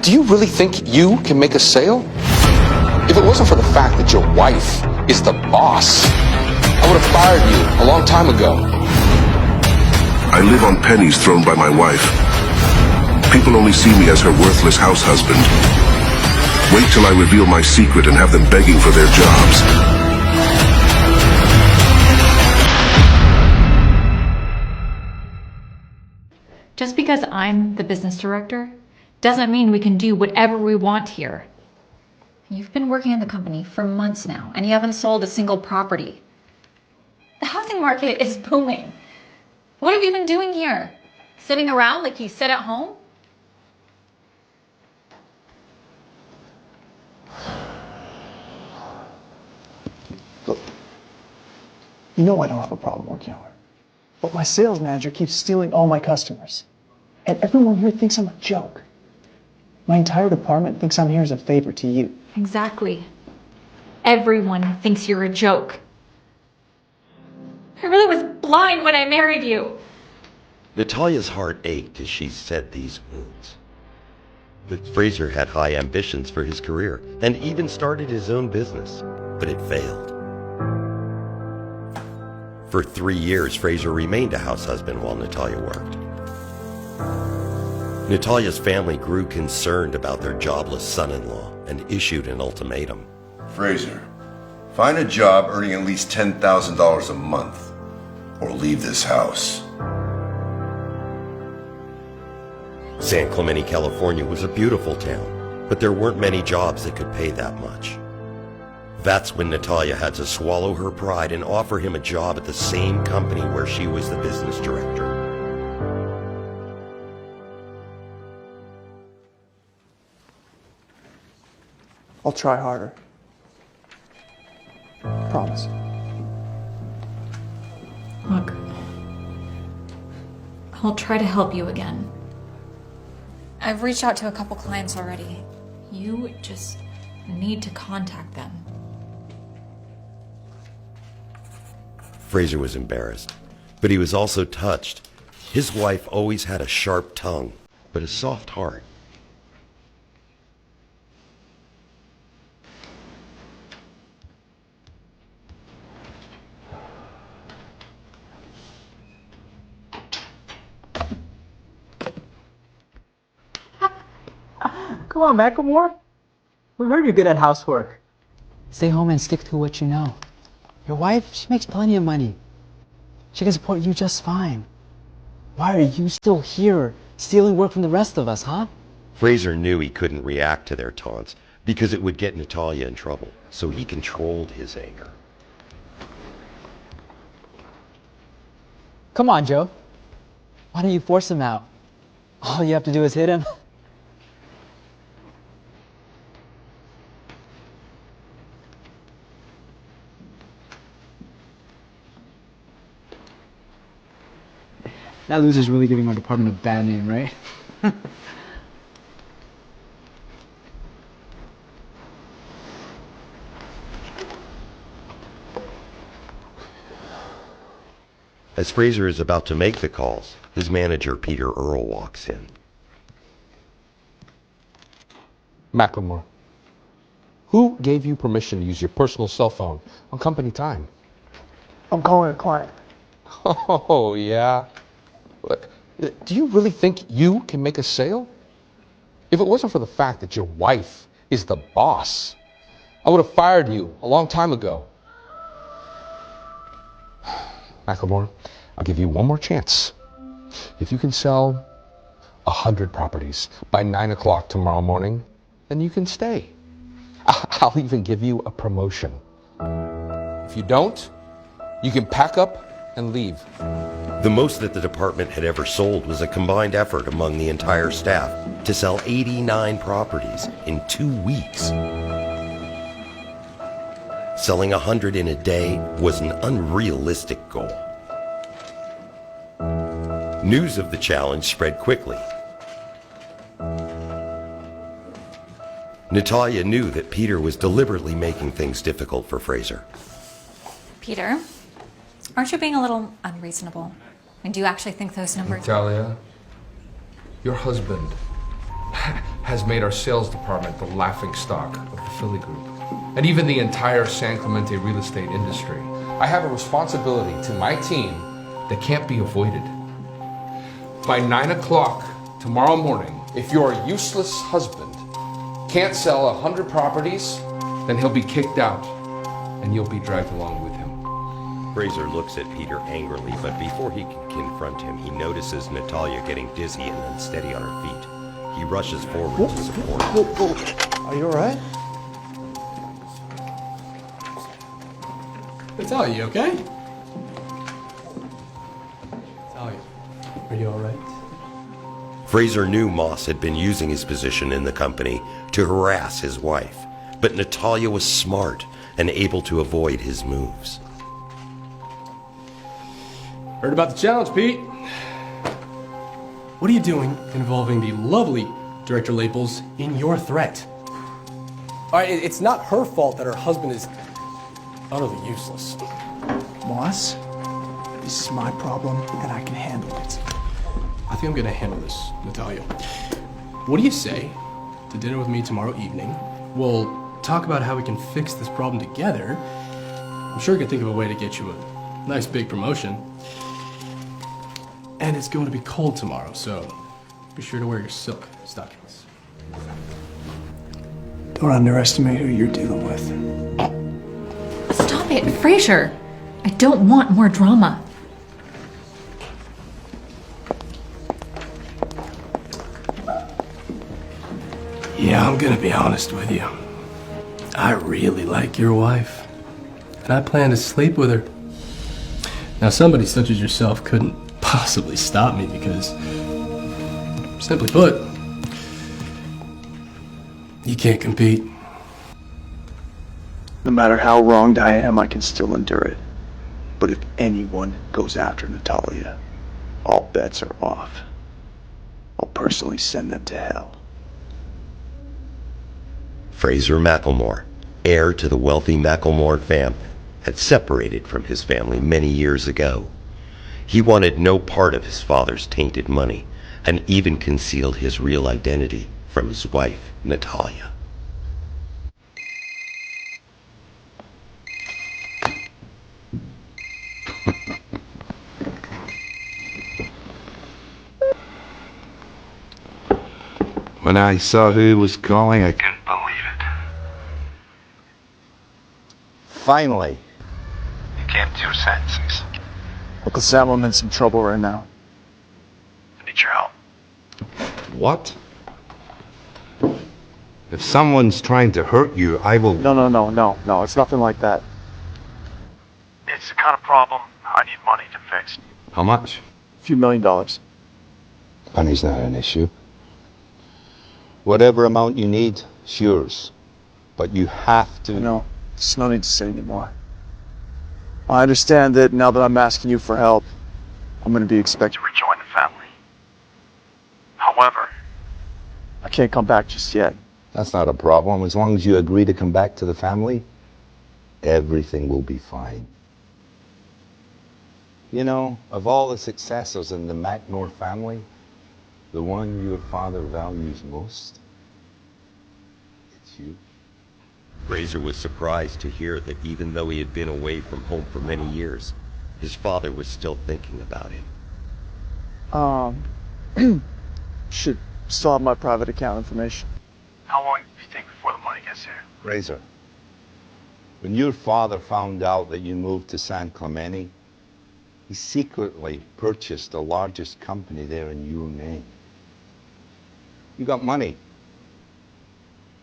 Do you really think you can make a sale? If it wasn't for the fact that your wife is the boss, I would have fired you a long time ago. I live on pennies thrown by my wife. People only see me as her worthless house husband. Wait till I reveal my secret and have them begging for their jobs. Just because I'm the business director doesn't mean we can do whatever we want here. You've been working in the company for months now, and you haven't sold a single property. The housing market is booming. What have you been doing here? Sitting around like you sit at home? Look, you know I don't have a problem working hard. But my sales manager keeps stealing all my customers. And everyone here thinks I'm a joke. My entire department thinks I'm here as a favor to you. Exactly. Everyone thinks you're a joke. I really was blind when I married you. Natalia's heart ached as she said these words. But Fraser had high ambitions for his career and even started his own business, but it failed. For 3 years, Fraser remained a house husband while Natalia worked. Natalia's family grew concerned about their jobless son-in-law and issued an ultimatum. Fraser, find a job earning at least $10,000 a month, or leave this house. San Clemente, California was a beautiful town, but there weren't many jobs that could pay that much. That's when Natalia had to swallow her pride and offer him a job at the same company where she was the business director. I'll try harder. Promise. Look, I'll try to help you again. I've reached out to a couple clients already. You just need to contact them. Fraser was embarrassed, but he was also touched. His wife always had a sharp tongue, but a soft heart. Come on, Macklemore. We heard you're good at housework. Stay home and stick to what you know. Your wife, she makes plenty of money. She can support you just fine. Why are you still here, stealing work from the rest of us, huh? Fraser knew he couldn't react to their taunts because it would get Natalia in trouble, so he controlled his anger. Come on, Joe. Why don't you force him out? All you have to do is hit him. That loser's really giving our department a bad name, right? As Fraser is about to make the calls, his manager, Peter Earle, walks in. Macklemore, who gave you permission to use your personal cell phone on company time? I'm calling a client. Oh, yeah? Do you really think you can make a sale? If it wasn't for the fact that your wife is the boss, I would have fired you a long time ago. Macklemore, I'll give you one more chance. If you can sell 100 properties by 9 o'clock tomorrow morning, then you can stay. I'll even give you a promotion. If you don't, you can pack up and leave. The most that the department had ever sold was a combined effort among the entire staff to sell 89 properties in 2 weeks. Selling 100 in a day was an unrealistic goal. News of the challenge spread quickly. Natalia knew that Peter was deliberately making things difficult for Fraser. Peter, aren't you being a little unreasonable? And do you actually think those numbers... Natalia, your husband has made our sales department the laughingstock of the Philly group, and even the entire San Clemente real estate industry. I have a responsibility to my team that can't be avoided. By 9 o'clock tomorrow morning, if your useless husband can't sell 100 properties, then he'll be kicked out, and you'll be dragged along with him. Fraser looks at Peter angrily, but before he can confront him, he notices Natalia getting dizzy and unsteady on her feet. He rushes forward to support her. Are you alright? Natalia, you okay? Natalia, are you alright? Fraser knew Moss had been using his position in the company to harass his wife, but Natalia was smart and able to avoid his moves. Heard about the challenge, Pete. What are you doing involving the lovely Director Lapels in your threat? Alright, it's not her fault that her husband is utterly useless. Moss, this is my problem, and I can handle it. I think I'm gonna handle this, Natalia. What do you say to dinner with me tomorrow evening? We'll talk about how we can fix this problem together. I'm sure I can think of a way to get you a nice big promotion. And it's going to be cold tomorrow, so be sure to wear your silk stockings. Don't underestimate who you're dealing with. Stop it, Fraser. I don't want more drama. Yeah, I'm gonna be honest with you. I really like your wife, and I plan to sleep with her. Now, somebody such as yourself couldn't possibly stop me because, simply put, you can't compete. No matter how wronged I am, I can still endure it. But if anyone goes after Natalia, all bets are off. I'll personally send them to hell. Fraser McElmore, heir to the wealthy McElmore family, had separated from his family many years ago. He wanted no part of his father's tainted money, and even concealed his real identity from his wife, Natalia. When I saw who was calling, I couldn't believe it. Finally. You came to your senses. Uncle Sam, I'm in some trouble right now. I need your help. What? If someone's trying to hurt you, I will... No, it's nothing like that. It's the kind of problem I need money to fix. How much? A few $1 million. Money's not an issue. Whatever amount you need, it's yours. But you have to... No, there's no need to say anymore. I understand that now that I'm asking you for help, I'm going to be expected To rejoin the family. However, I can't come back just yet. That's not a problem. As long as you agree to come back to the family, everything will be fine. You know, of all the successors in the McNor family, the one your father values most, it's you. Fraser was surprised to hear that even though he had been away from home for many years, his father was still thinking about him. Should still have my private account information. how long do you think before the money gets here? Fraser, when your father found out that you moved to San Clemente, he secretly purchased the largest company there in your name. You got money.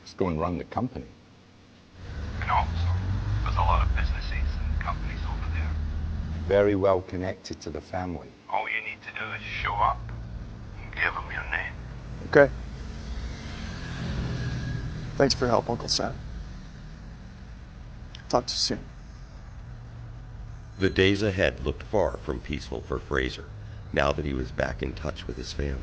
Just go and run the company. And also, there's a lot of businesses and companies over there. Very well connected to the family. All you need to do is show up and give them your name. Okay. Thanks for your help, Uncle Sam. Talk to you soon. The days ahead looked far from peaceful for Fraser, now that he was back in touch with his family.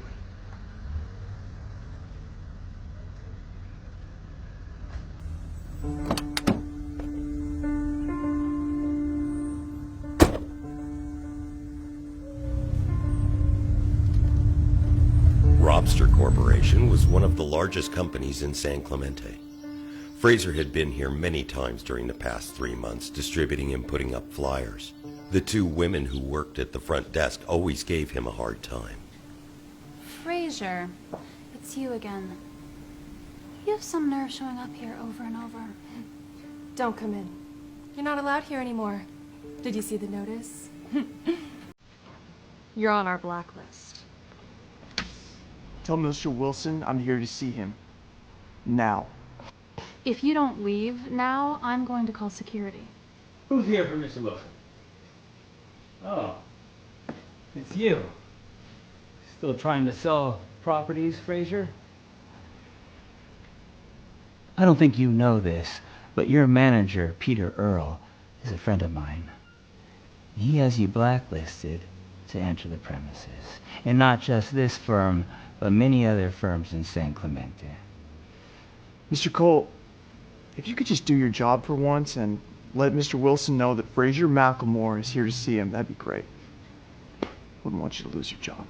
Robster Corporation was one of the largest companies in San Clemente. Fraser had been here many times during the past 3 months, distributing and putting up flyers. The two women who worked at the front desk always gave him a hard time. Fraser, it's you again. You have some nerve showing up here over and over. Don't come in. You're not allowed here anymore. Did you see the notice? You're on our blacklist. Tell Mr. Wilson I'm here to see him. Now. If you don't leave now, I'm going to call security. Who's here for Mr. Wilson? Oh, it's you. Still trying to sell properties, Fraser? I don't think you know this, but your manager, Peter Earle, is a friend of mine. He has you blacklisted to enter the premises. And not just this firm, but many other firms in San Clemente. Mr. Cole, if you could just do your job for once and let Mr. Wilson know that Fraser Macklemore is here to see him, that'd be great. Wouldn't want you to lose your job.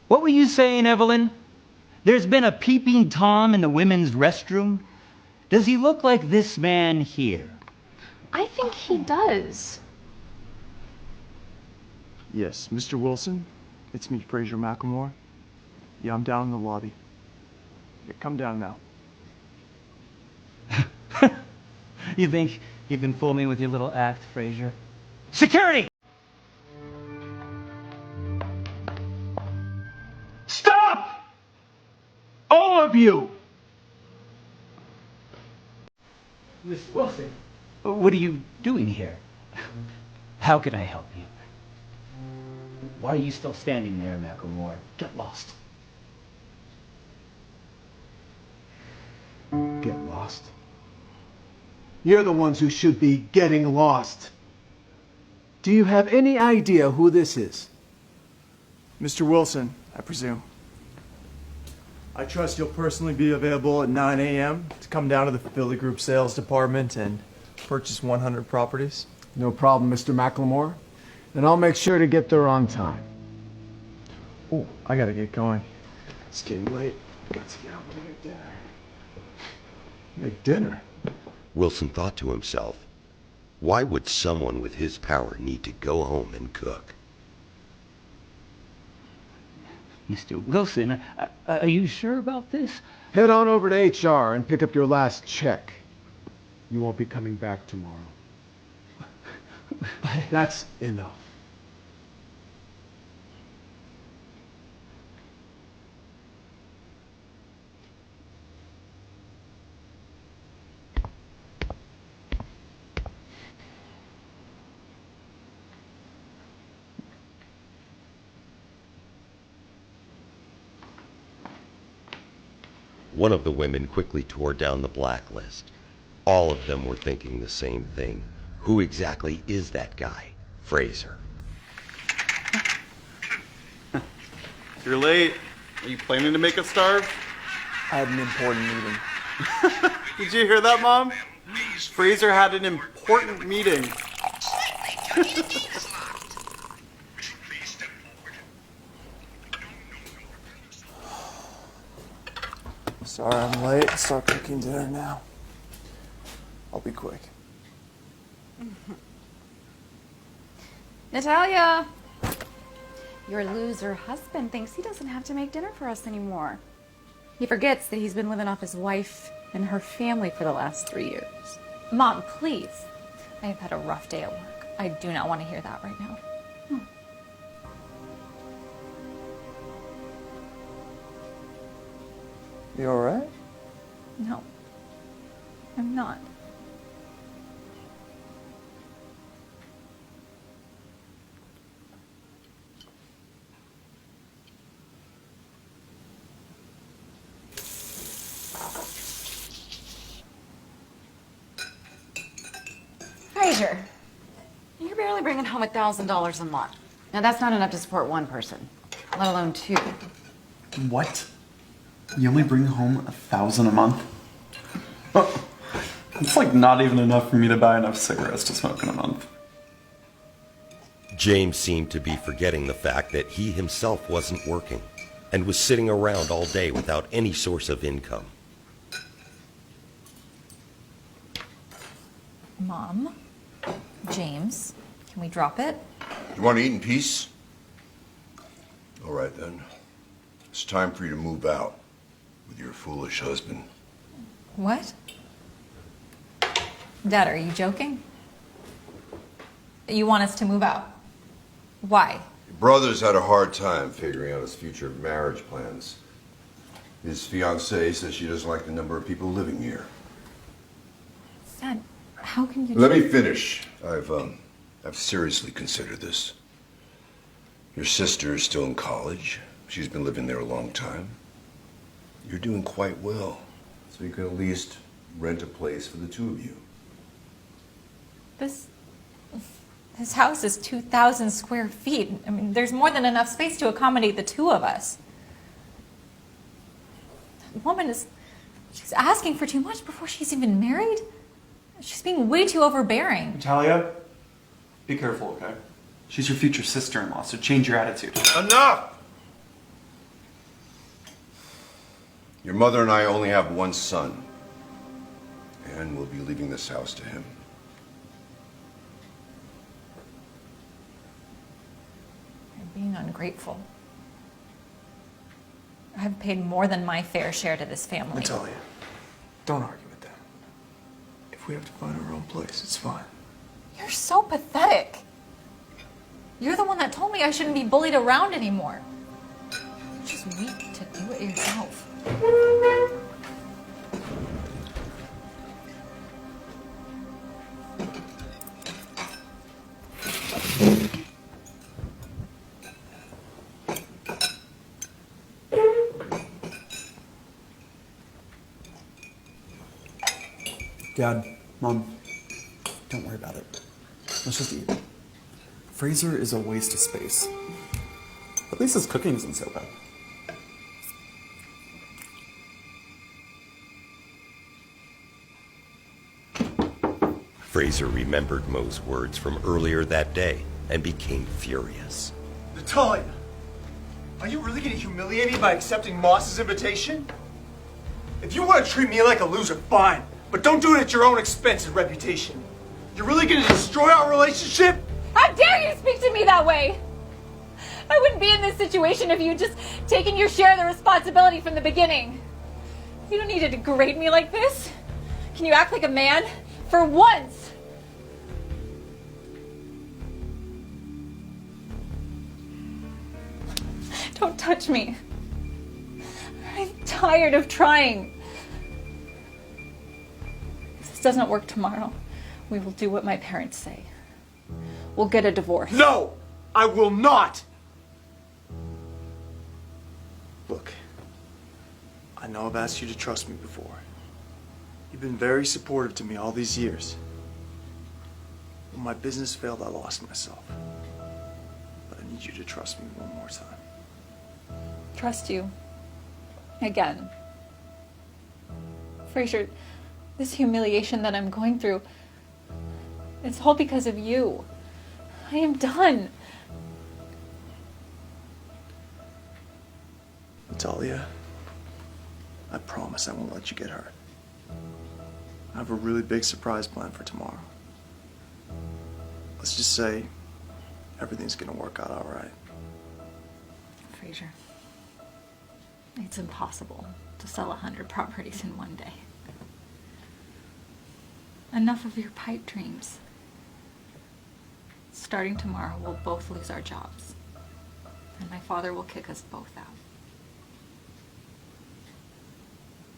What were you saying, Evelyn? There's been a peeping Tom in the women's restroom? Does he look like this man here? I think he does. Yes, Mr. Wilson, it's me, Fraser Macklemore. Yeah, I'm down in the lobby. Yeah, come down now. You think you can fool me with your little act, Fraser? Security! Stop! All of you! Miss Wilson, what are you doing here? How can I help you? Why are you still standing there, Macklemore? Get lost. Get lost? You're the ones who should be getting lost. Do you have any idea who this is? Mr. Wilson, I presume. I trust you'll personally be available at 9 a.m. to come down to the Philly Group Sales Department and purchase 100 properties. No problem, Mr. Macklemore. And I'll make sure to get there on time. Oh, I gotta get going. It's getting late. Got to get out and make dinner. Make dinner? Wilson thought to himself, why would someone with his power need to go home and cook? Mr. Wilson, are you sure about this? Head on over to HR and pick up your last check. You won't be coming back tomorrow. That's enough. One of the women quickly tore down the blacklist. All of them were thinking the same thing. Who exactly is that guy, Fraser? You're late. Are you planning to make us starve? I had an important meeting. Did you hear that, Mom? Fraser had an important meeting. Sorry I'm late. Start cooking dinner now. I'll be quick. Natalia! Your loser husband thinks he doesn't have to make dinner for us anymore. He forgets that he's been living off his wife and her family for the last 3 years. Mom, please. I have had a rough day at work. I do not want to hear that right now. You alright? No, I'm not. Fraser, you're barely bringing home $1,000 a month. Now that's not enough to support one person, let alone two. What? You only bring home 1,000 a month? It's like not even enough for me to buy enough cigarettes to smoke in a month. James seemed to be forgetting the fact that he himself wasn't working. and was sitting around all day without any source of income. Mom, James, can we drop it? You want to eat in peace? All right then. It's time for you to move out with your foolish husband. What? Dad, are you joking? You want us to move out? Why? Your brother's had a hard time figuring out his future marriage plans. His fiancée says she doesn't like the number of people living here. Dad, how can you... Let me finish. I've seriously considered this. Your sister is still in college. She's been living there a long time. You're doing quite well. So you can at least rent a place for the two of you. This house is 2,000 square feet. I mean, there's more than enough space to accommodate the two of us. That woman she's asking for too much before she's even married. She's being way too overbearing. Natalia, be careful, okay? She's your future sister-in-law, so change your attitude. Enough! Your mother and I only have one son, and we'll be leaving this house to him. You're being ungrateful. I've paid more than my fair share to this family. Natalia, don't argue with them. If we have to find our own place, it's fine. You're so pathetic. You're the one that told me I shouldn't be bullied around anymore. You're just weak to do it yourself. Dad, Mom, don't worry about it. Let's just eat. Fraser is a waste of space. At least his cooking isn't so bad. Fraser remembered Mo's words from earlier that day and became furious. Natalia, are you really going to humiliate me by accepting Moss's invitation? If you want to treat me like a loser, fine. But don't do it at your own expense and reputation. You're really going to destroy our relationship? How dare you speak to me that way? I wouldn't be in this situation if you'd just taken your share of the responsibility from the beginning. You don't need to degrade me like this. Can you act like a man? For once! Don't touch me. I'm tired of trying. If this doesn't work tomorrow, we will do what my parents say. We'll get a divorce. No! I will not! Look, I know I've asked you to trust me before. You've been very supportive to me all these years. When my business failed, I lost myself. But I need you to trust me one more time. Trust you. Again. Fraser, this humiliation that I'm going through, it's all because of you. I am done. Natalia, I promise I won't let you get hurt. I have a really big surprise planned for tomorrow. Let's just say everything's gonna work out all right. Fraser, it's impossible to sell 100 properties in one day. Enough of your pipe dreams. Starting tomorrow, we'll both lose our jobs. And my father will kick us both out.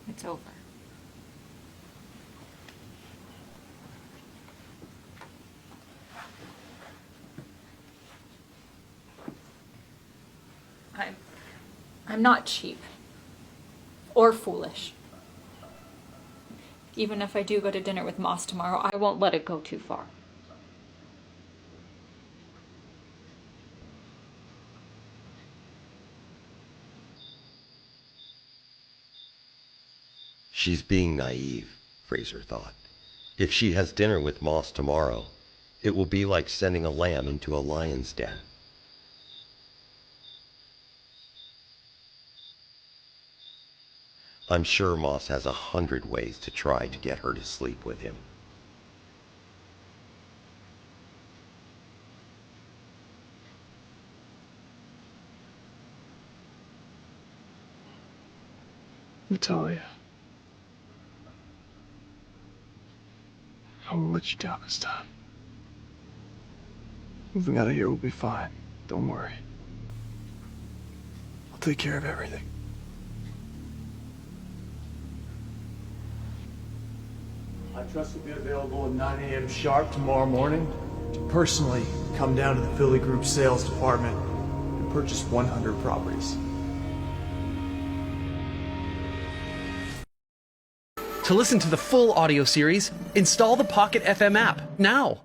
It's over. I'm not cheap. Or foolish. Even if I do go to dinner with Moss tomorrow, I won't let it go too far. She's being naive, Fraser thought. If she has dinner with Moss tomorrow, it will be like sending a lamb into a lion's den. I'm sure Moss has 100 ways to try to get her to sleep with him. Natalia. I won't let you down this time. Moving out of here will be fine. Don't worry. I'll take care of everything. I trust you'll be available at 9 a.m. sharp tomorrow morning to personally come down to the Philly Group sales department and purchase 100 properties. To listen to the full audio series, install the Pocket FM app now.